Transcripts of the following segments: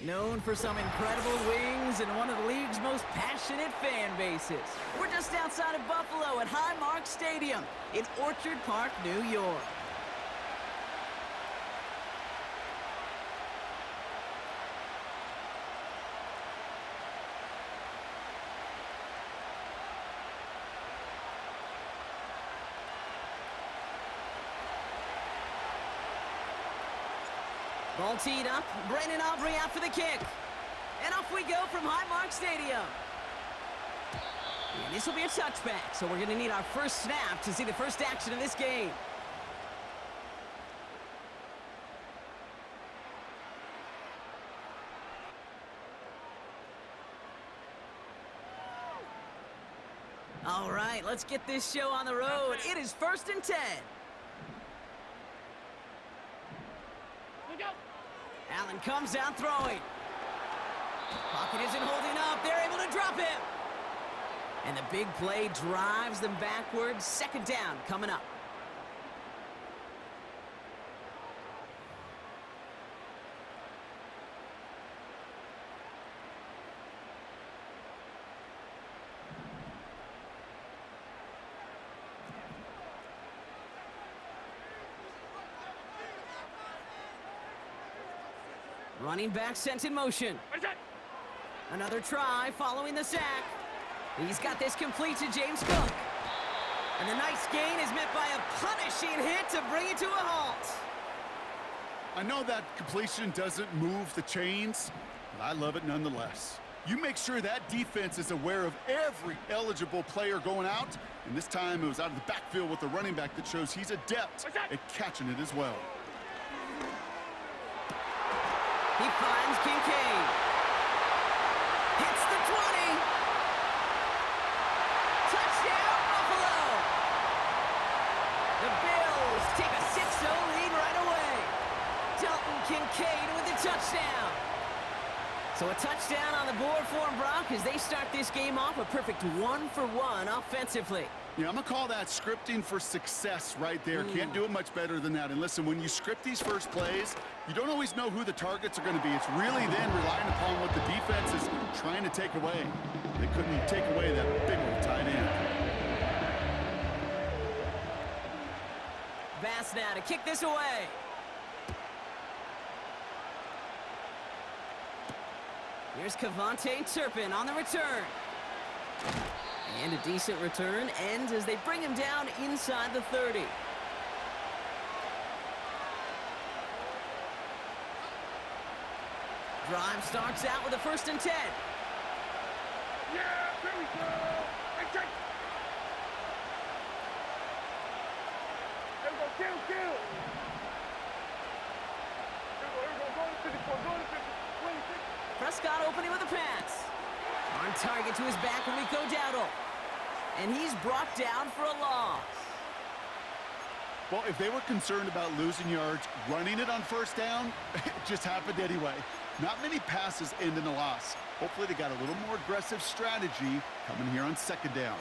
Known for some incredible wings and one of the league's most passionate fan bases. We're just outside of Buffalo at Highmark Stadium in Orchard Park, New York. Ball teed up, Brandon Aubrey out for the kick. And off we go from Highmark Stadium. And this will be a touchback, so we're going to need our first snap to see the first action of this game. All right, let's get this show on the road. It is 1st and 10. Allen comes out throwing. Pocket isn't holding up. They're able to drop him. And the big play drives them backwards. 2nd down coming up. Running back sent in motion. Another try following the sack. He's got this complete to James Cook. And the nice gain is met by a punishing hit to bring it to a halt. I know that completion doesn't move the chains, but I love it nonetheless. You make sure that defense is aware of every eligible player going out, and this time it was out of the backfield with a running back that shows he's adept at catching it as well. He finds Kincaid. Hits the 20. Touchdown, Buffalo. The Bills take a 6-0 lead right away. Dalton Kincaid with the touchdown. So a touchdown on the board for them, Brock, as they start this game off a perfect 1-for-1 offensively. Yeah, I'm going to call that scripting for success right there. Can't do it much better than that. And listen, when you script these first plays, you don't always know who the targets are going to be. It's really then relying upon what the defense is trying to take away. They couldn't take away that big old tight end. Bass now to kick this away. Here's Kavontae Turpin on the return. And a decent return ends as they bring him down inside the 30. Drive starts out with a 1st and 10. Yeah, here we go. Hey, check. Here we go, kill. Here we go, go to 54, go to 50, 26. Prescott opening with a pass. On target to his back, Rico Dowdle. And he's brought down for a loss. Well, if they were concerned about losing yards, running it on 1st down, it just happened anyway. Not many passes end in a loss. Hopefully they got a little more aggressive strategy coming here on 2nd down.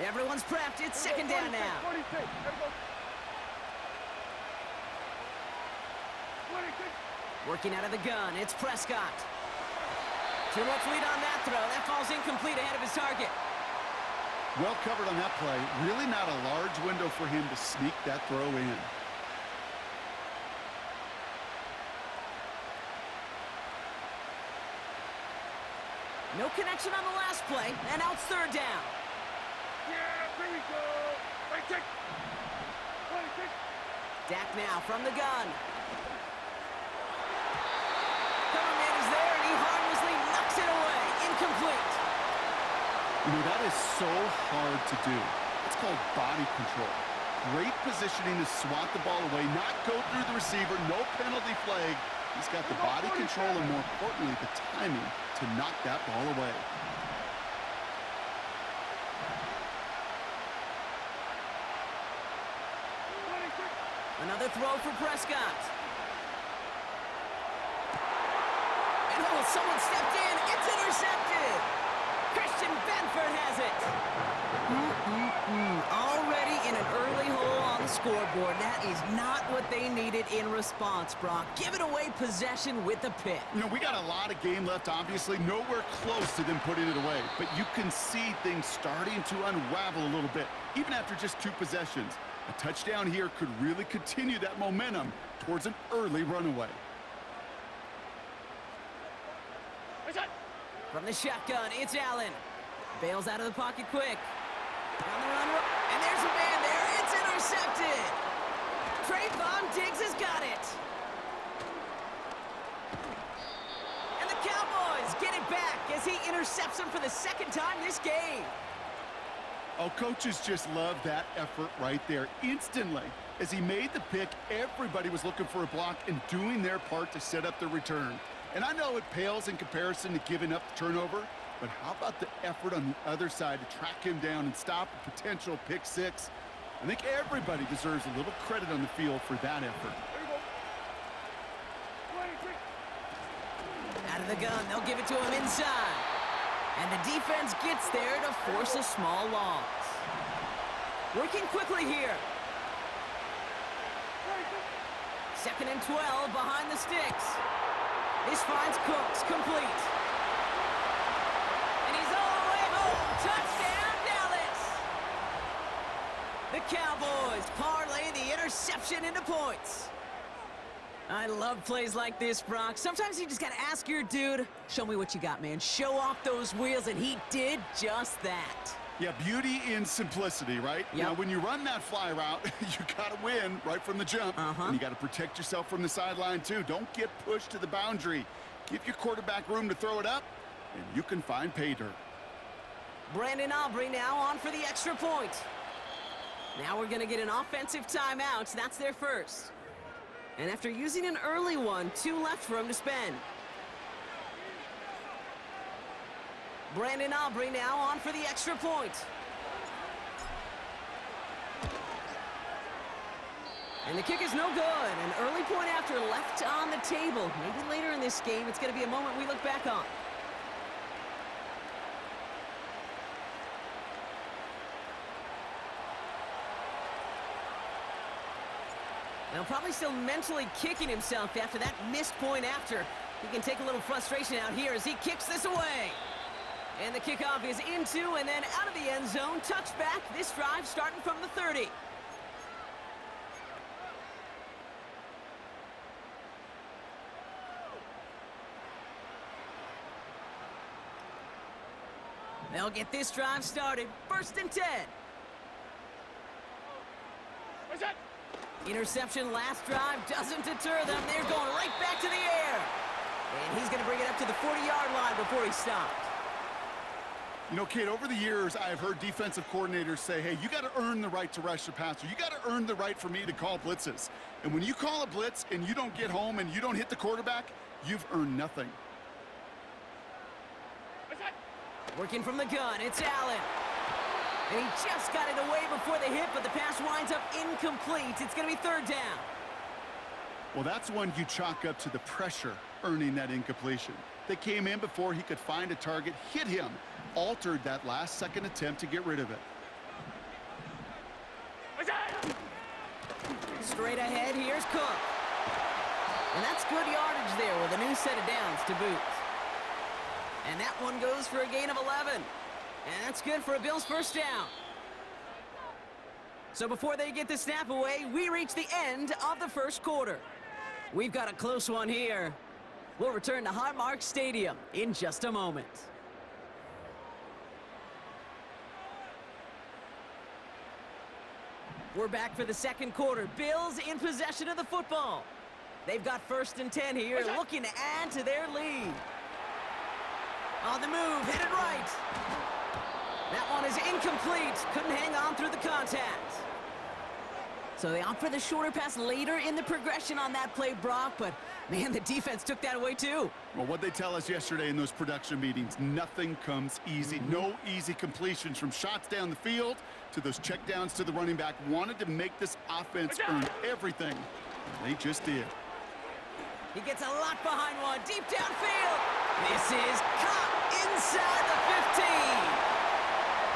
Everyone's prepped. It's 2nd down now. 46. There we go. 26. Working out of the gun, it's Prescott. Too much lead on that throw. That falls incomplete ahead of his target. Well covered on that play. Really not a large window for him to sneak that throw in. No connection on the last play, and now it's 3rd down. Yeah, here we go. Right, check. 26. Dak now from the gun. Coverman is there, and he harmlessly knocks it away. Incomplete. You know, that is so hard to do. It's called body control. Great positioning to swat the ball away, not go through the receiver, no penalty flag. He's got the body control and, more importantly, the timing to knock that ball away. Another throw for Prescott. And someone stepped in. It's intercepted. Christian Benford has it. Already in an early hole on the scoreboard. That is not what they needed in response, Brock. Giving away possession with a pick. You know, we got a lot of game left, obviously. Nowhere close to them putting it away. But you can see things starting to unravel a little bit, even after just 2 possessions. A touchdown here could really continue that momentum towards an early runaway. From the shotgun, it's Allen. Bails out of the pocket quick. On the run, and there's a man there. It's intercepted. Trayvon Diggs has got it. And the Cowboys get it back as he intercepts him for the 2nd time this game. Oh, coaches just love that effort right there. Instantly, as he made the pick, everybody was looking for a block and doing their part to set up the return. And I know it pales in comparison to giving up the turnover, but how about the effort on the other side to track him down and stop a potential pick 6? I think everybody deserves a little credit on the field for that effort. Out of the gun, they'll give it to him inside. And the defense gets there to force a small loss. Working quickly here. 2nd and 12 behind the sticks. This finds Cooks complete. And he's all the way home. Touchdown, Dallas. The Cowboys parlay the interception into points. I love plays like this, Brock. Sometimes you just got to ask your dude, show me what you got, man. Show off those wheels, and he did just that. Yeah, beauty in simplicity, right? Yep. Now, when you run that fly route, you got to win right from the jump. And you got to protect yourself from the sideline, too. Don't get pushed to the boundary. Give your quarterback room to throw it up, and you can find pay dirt. Brandon Aubrey now on for the extra point. Now we're going to get an offensive timeout. That's their first. And after using an early one, 2 left for him to spend. Brandon Aubrey now on for the extra point. And the kick is no good. An early point after left on the table. Maybe later in this game, it's going to be a moment we look back on. Now probably still mentally kicking himself after that missed point after. He can take a little frustration out here as he kicks this away. And the kickoff is into and then out of the end zone. Touchback. This drive starting from the 30. They'll get this drive started. 1st and 10. What's that? Interception last drive doesn't deter them. They're going right back to the air. And he's going to bring it up to the 40-yard line before he stopped. You know, kid, over the years, I've heard defensive coordinators say, hey, you got to earn the right to rush the passer. You got to earn the right for me to call blitzes. And when you call a blitz and you don't get home and you don't hit the quarterback, you've earned nothing. What's that? Working from the gun, it's Allen. And he just got it away before the hit, but the pass winds up incomplete. It's going to be 3rd down. Well, that's one you chalk up to the pressure earning that incompletion. They came in before he could find a target, hit him, altered that last-second attempt to get rid of it. What's that? Straight ahead, here's Cook. And that's good yardage there with a new set of downs to boot. And that one goes for a gain of 11. And that's good for a Bills 1st down. So before they get the snap away, we reach the end of the 1st quarter. We've got a close one here. We'll return to Highmark Stadium in just a moment. We're back for the 2nd quarter. Bills in possession of the football. They've got 1st and 10 here, looking to add to their lead. On the move, headed right. That one is incomplete. Couldn't hang on through the contact. So they opt for the shorter pass later in the progression on that play, Brock, but man, the defense took that away too. Well, what they tell us yesterday in those production meetings, nothing comes easy. No easy completions from shots down the field to those checkdowns to the running back. Wanted to make this offense earn everything. And they just did. He gets a lot behind one, deep downfield. This is caught. inside the 15.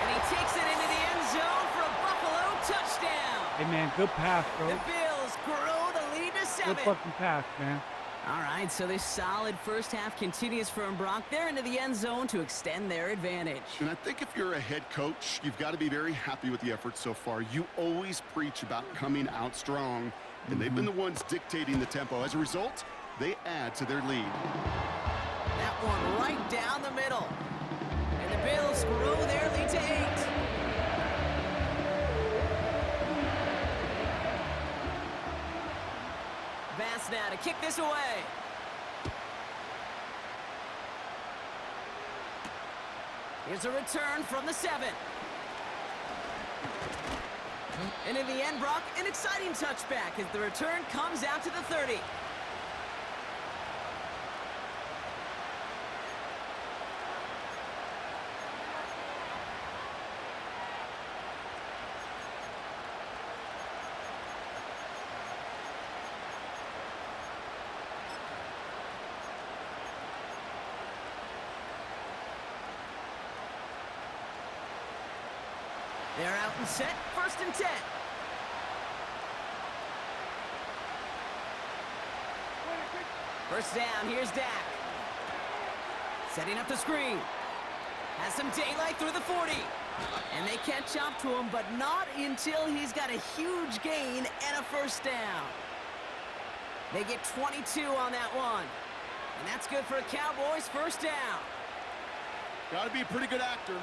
And he takes it into the end zone for a Buffalo touchdown. Hey, man, good pass, bro. The Bills grow the lead to 7. Good fucking pass, man. All right, so this solid first half continues for Brock. They're into the end zone to extend their advantage. And I think if you're a head coach, you've got to be very happy with the effort so far. You always preach about coming out strong, and they've been the ones dictating the tempo. As a result, they add to their lead. That one right down the middle. And the Bills grow their lead to 8. Bass now to kick this away. Here's a return from the 7. And in the end, Brock, an exciting touchback as the return comes out to the 30. They're out and set, 1st and 10. First down, here's Dak. Setting up the screen. Has some daylight through the 40. And they catch up to him, but not until he's got a huge gain and a first down. They get 22 on that one. And that's good for a Cowboys first down. Got to be a pretty good actor.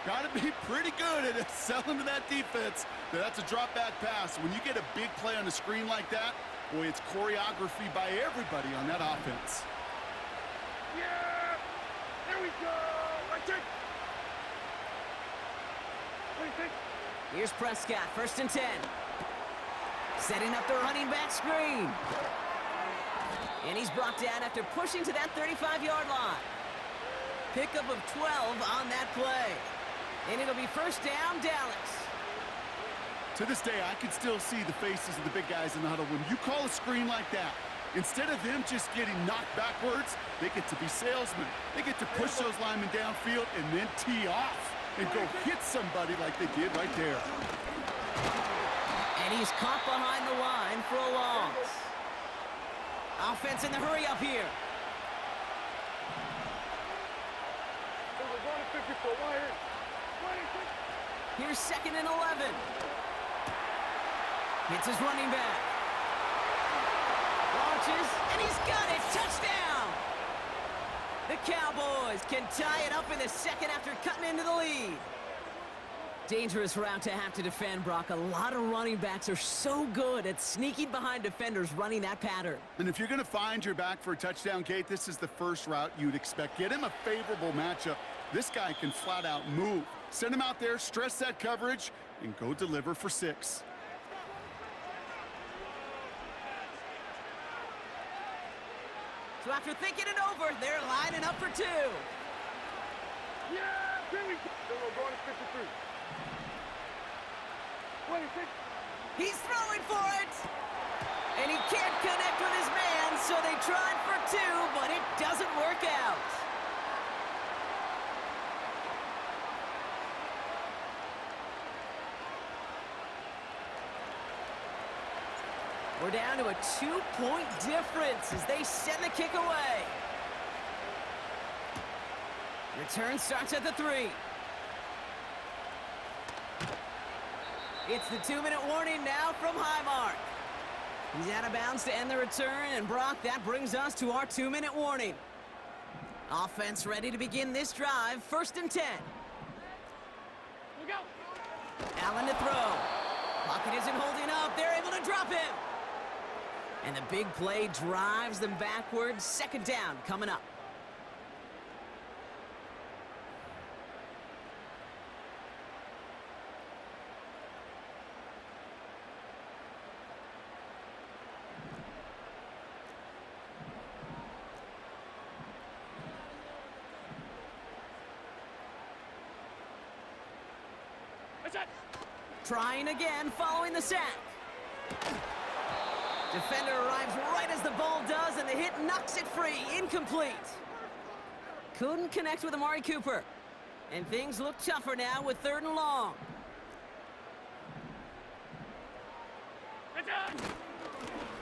Got to be pretty good at selling to that defense. That's a drop-back pass. When you get a big play on the screen like that, boy, it's choreography by everybody on that offense. Yeah! There we go! Right there! Here's Prescott, 1st and 10. Setting up the running back screen. And he's brought down after pushing to that 35-yard line. Pickup of 12 on that play. And it'll be first down, Dallas. To this day, I can still see the faces of the big guys in the huddle. When you call a screen like that, instead of them just getting knocked backwards, they get to be salesmen. They get to push those linemen downfield and then tee off and go hit somebody like they did right there. And he's caught behind the line for a loss. Offense in the hurry up here. Here's 2nd and 11. Hits his running back. Launches, and he's got it. Touchdown! The Cowboys can tie it up in the 2nd after cutting into the lead. Dangerous route to have to defend, Brock. A lot of running backs are so good at sneaking behind defenders running that pattern. And if you're going to find your back for a touchdown, Kate, this is the first route you'd expect. Get him a favorable matchup. This guy can flat out move. Send him out there, stress that coverage, and go deliver for 6. So after thinking it over, they're lining up for 2. Yeah! There we go! So we're going to 53. 26. He's throwing for it! And he can't connect with his man, so they tried for 2, but it doesn't work out. We're down to a 2-point difference as they send the kick away. Return starts at the 3. It's the 2-minute warning now from Highmark. He's out of bounds to end the return, and Brock, that brings us to our 2-minute warning. Offense ready to begin this drive, 1st and 10. We go! Allen to throw. Pocket isn't holding up. They're able to drop him. And the big play drives them backwards. 2nd down coming up. Trying again following the sack. Defender arrives right as the ball does, and the hit knocks it free. Incomplete. Couldn't connect with Amari Cooper. And things look tougher now with 3rd and long.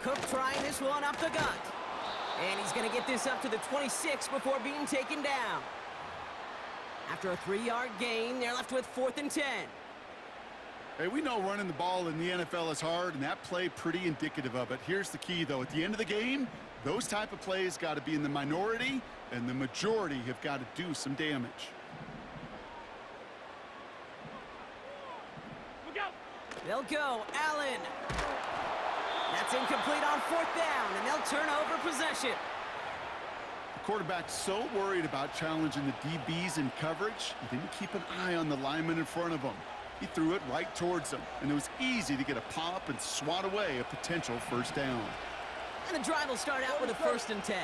Cook trying this one up the gut. And he's going to get this up to the 26 before being taken down. After a 3-yard gain, they're left with 4th and 10. Hey, we know running the ball in the NFL is hard, and that play pretty indicative of it. Here's the key, though. At the end of the game, those type of plays got to be in the minority, and the majority have got to do some damage. They'll go. Allen. That's incomplete on 4th down, and they'll turn over possession. The quarterback's so worried about challenging the DBs in coverage, he didn't keep an eye on the lineman in front of him. He threw it right towards him, and it was easy to get a pop and swat away a potential 1st down. And the drive will start out with a 1st and 10.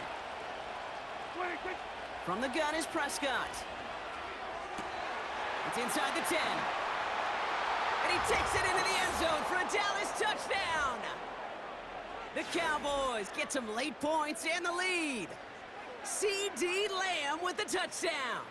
From the gun is Prescott. It's inside the 10. And he takes it into the end zone for a Dallas touchdown. The Cowboys get some late points and the lead. C.D. Lamb with the touchdown.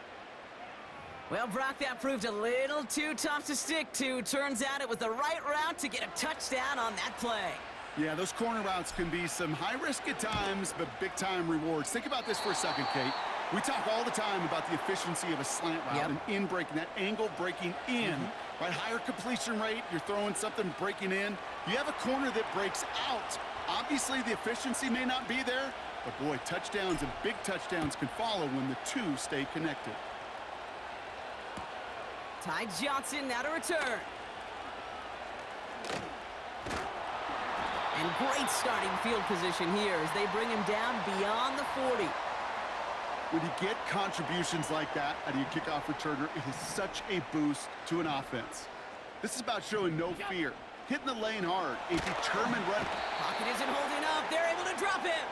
Well, Brock, that proved a little too tough to stick to. Turns out it was the right route to get a touchdown on that play. Yeah, those corner routes can be some high risk at times, but big-time rewards. Think about this for a second, Kate. We talk all the time about the efficiency of a slant route and in breaking, that angle breaking in. Right, higher completion rate, you're throwing something breaking in. You have a corner that breaks out. Obviously, the efficiency may not be there, but boy, touchdowns and big touchdowns can follow when the two stay connected. Ty Johnson now to return. And great starting field position here as they bring him down beyond the 40. When you get contributions like that out of your kickoff returner, it is such a boost to an offense. This is about showing no fear, hitting the lane hard, a determined run. Pocket isn't holding up. They're able to drop him.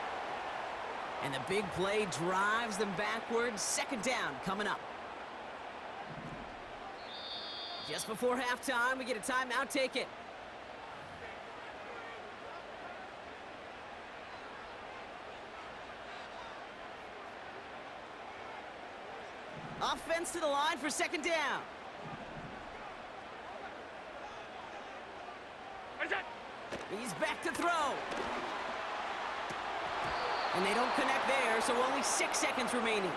And the big play drives them backwards. 2nd down coming up. Just before halftime, we get a timeout. Take it. Offense to the line for 2nd down. He's back to throw. And they don't connect there, so only 6 seconds remaining.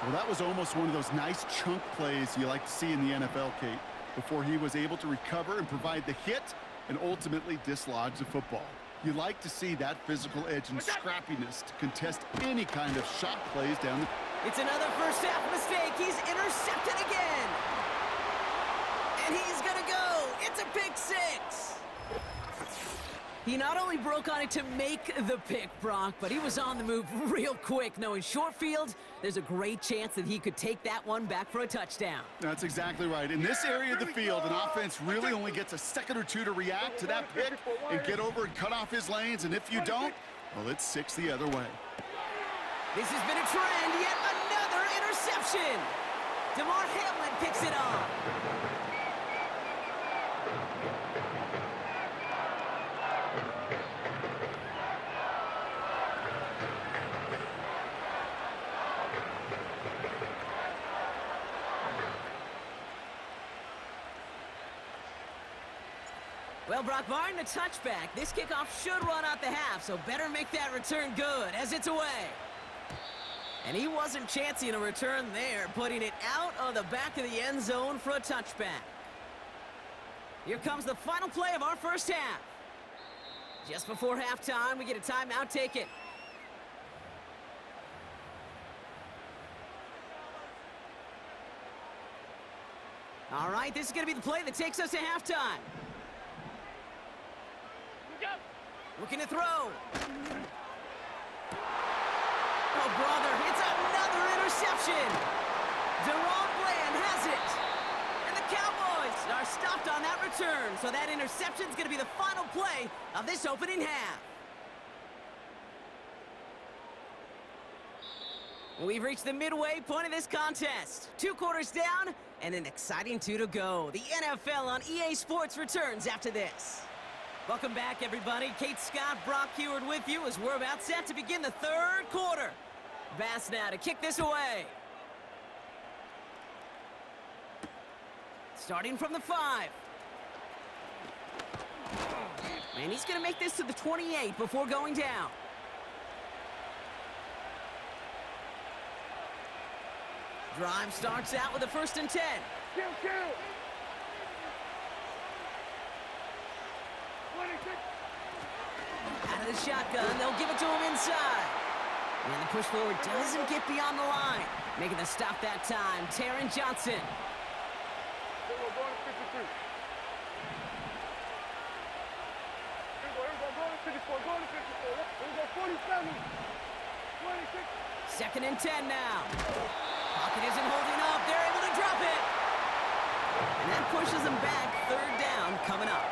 Well, that was almost one of those nice chunk plays you like to see in the NFL, Kate, before he was able to recover and provide the hit and ultimately dislodge the football. You like to see that physical edge and scrappiness to contest any kind of shot plays down the... It's another first half mistake. He's intercepted again. And he's going to go. It's a pick 6. He not only broke on it to make the pick, Brock, but he was on the move real quick, knowing short field, there's a great chance that he could take that one back for a touchdown. That's exactly right. In this area of the field, an offense really only gets a second or two to react to that pick and get over and cut off his lanes, and if you don't, well, it's 6 the other way. This has been a trend, yet another interception. DeMar Hamlin picks it off. Well, Brock, barring the touchback, this kickoff should run out the half, so better make that return good as it's away. And he wasn't chancing a return there, putting it out of the back of the end zone for a touchback. Here comes the final play of our first half. Just before halftime, we get a timeout. Take it. All right, this is going to be the play that takes us to halftime. Looking to throw. Oh, brother, it's another interception. Deron Bland has it. And the Cowboys are stopped on that return, so that interception is going to be the final play of this opening half. We've reached the midway point of this contest. 2 quarters down and an exciting 2 to go. The NFL on EA Sports returns after this. Welcome back, everybody. Kate Scott, Brock Heward with you as we're about set to begin the 3rd quarter. Bass now to kick this away. Starting from the 5. And he's going to make this to the 28 before going down. Drive starts out with a 1st and 10. Kill, kill. 26. Out of the shotgun, they'll give it to him inside. And the push forward doesn't get beyond the line. Making the stop that time, Taron Johnson. Here we go, going to 53. Here we go, going to 54, going to 54. Here we go, 47. 26. 2nd and 10 now. Pocket isn't holding up. They're able to drop it. And that pushes them back. 3rd down coming up.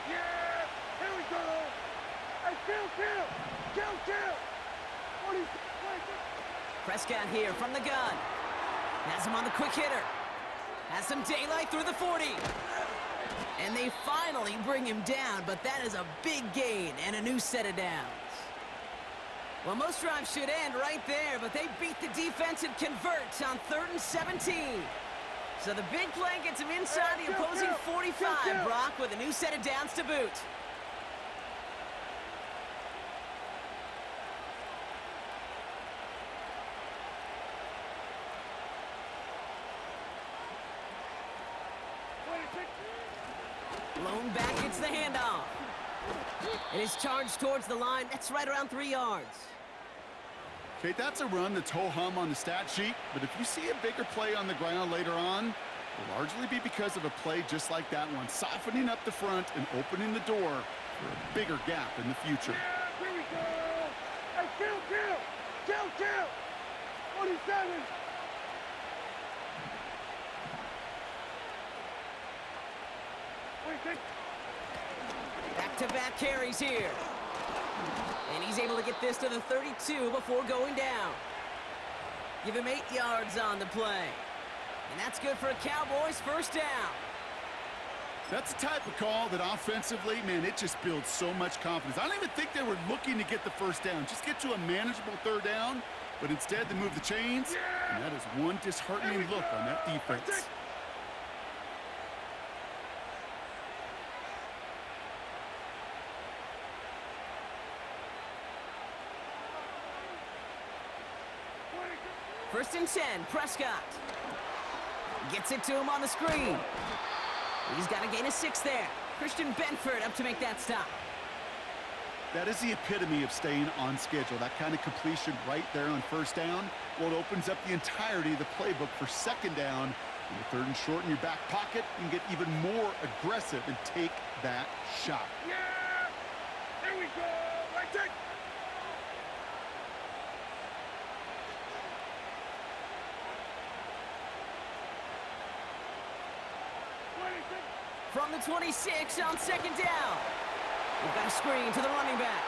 Yeah, here we go. Hey, kill. 26. Prescott here from the gun. Has him on the quick hitter. Has some daylight through the 40. And they finally bring him down, but that is a big gain and a new set of downs. Well, most drives should end right there, but they beat the defense and convert on 3rd and 17. So the big play gets him inside the opposing 45, Brock, with a new set of downs to boot. Blown back, gets the handoff. It is charged towards the line. That's right around 3 yards. Okay, that's a run that's ho-hum on the stat sheet, but if you see a bigger play on the ground later on, it'll largely be because of a play just like that one, softening up the front and opening the door for a bigger gap in the future. Yeah, here we go. Hey, kill. 47. Back-to-back carries here. And he's able to get this to the 32 before going down. Give him 8 yards on the play. And that's good for a Cowboys 1st down. That's the type of call that offensively, man, it just builds so much confidence. I don't even think they were looking to get the 1st down. Just get to a manageable 3rd down, but instead they move the chains, and that is one disheartening look on that defense. First and 10, Prescott. Gets it to him on the screen. He's got to gain a 6 there. Christian Benford up to make that stop. That is the epitome of staying on schedule. That kind of completion right there on 1st down. Well, it opens up the entirety of the playbook for 2nd down. In the 3rd and short in your back pocket, you can get even more aggressive and take that shot. Yeah! Here we go! Right there! From the 26 on 2nd down. We've got a screen to the running back.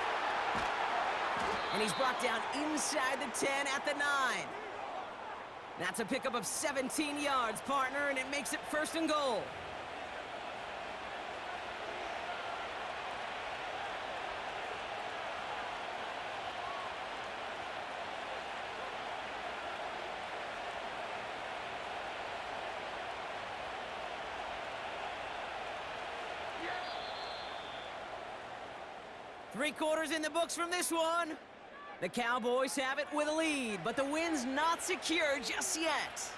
And he's brought down inside the 10 at the 9. That's a pickup of 17 yards, partner, and it makes it 1st and goal. Three quarters in the books from this one. The Cowboys have it with a lead, but the win's not secure just yet.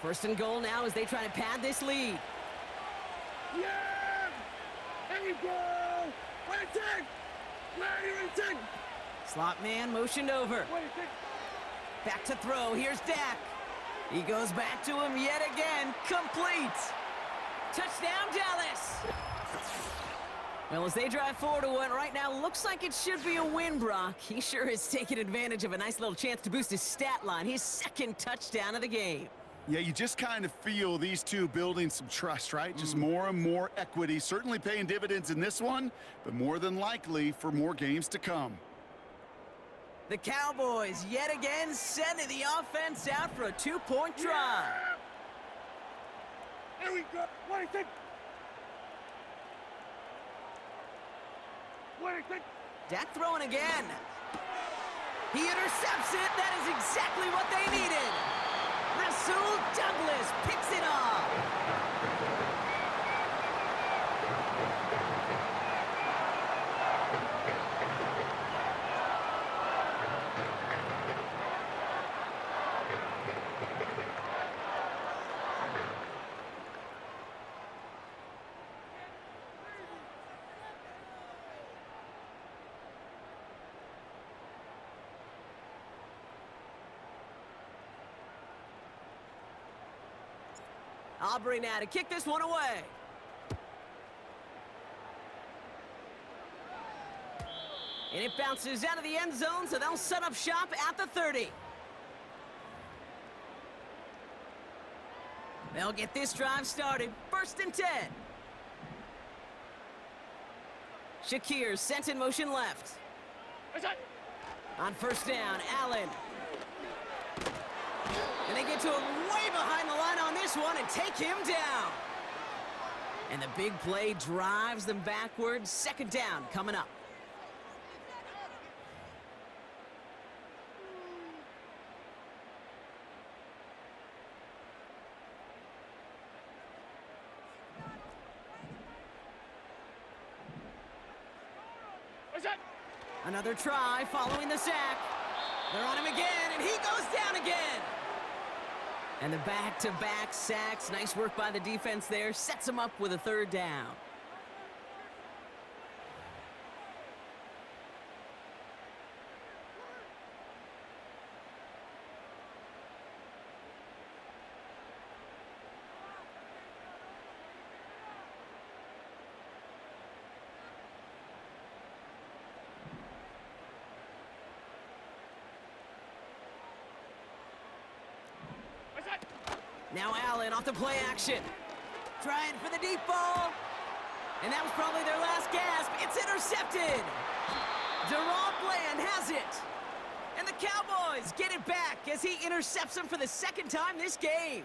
First and goal now as they try to pad this lead. Yeah! Here we go! Where is it? Slot man motioned over. Back to throw. Here's Dak. He goes back to him yet again. Complete. Touchdown, Dallas. Well, as they drive forward to what right now looks like it should be a win, Brock. He sure has taken advantage of a nice little chance to boost his stat line. His second touchdown of the game. Yeah, you just kind of feel these two building some trust, right? Just more and more equity. Certainly paying dividends in this one, but more than likely for more games to come. The Cowboys yet again sending the offense out for a two-point drive. Here we go. 26. 26. Dak throwing again. He intercepts it. That is exactly what they needed. Rasul Douglas picks it off. Aubrey now to kick this one away. And it bounces out of the end zone, so they'll set up shop at the 30. They'll get this drive started. 1st and 10. Shakir sent in motion left. On 1st down, Allen. And they get to him way behind the line on this one and take him down. And the big play drives them backwards. 2nd down coming up. Another try following the sack. They're on him again, and he goes down again. And the back-to-back sacks. Nice work by the defense there. Sets him up with a 3rd down. Now Allen off the play action. Trying for the deep ball. And that was probably their last gasp. It's intercepted. Deron Bland has it. And the Cowboys get it back as he intercepts him for the 2nd time this game.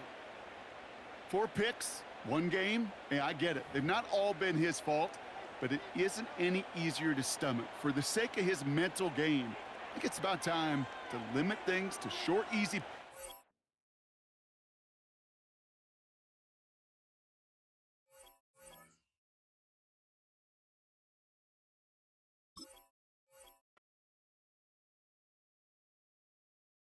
4 picks, 1 game. Yeah, I get it. They've not all been his fault, but it isn't any easier to stomach. For the sake of his mental game, I think it's about time to limit things to short, easy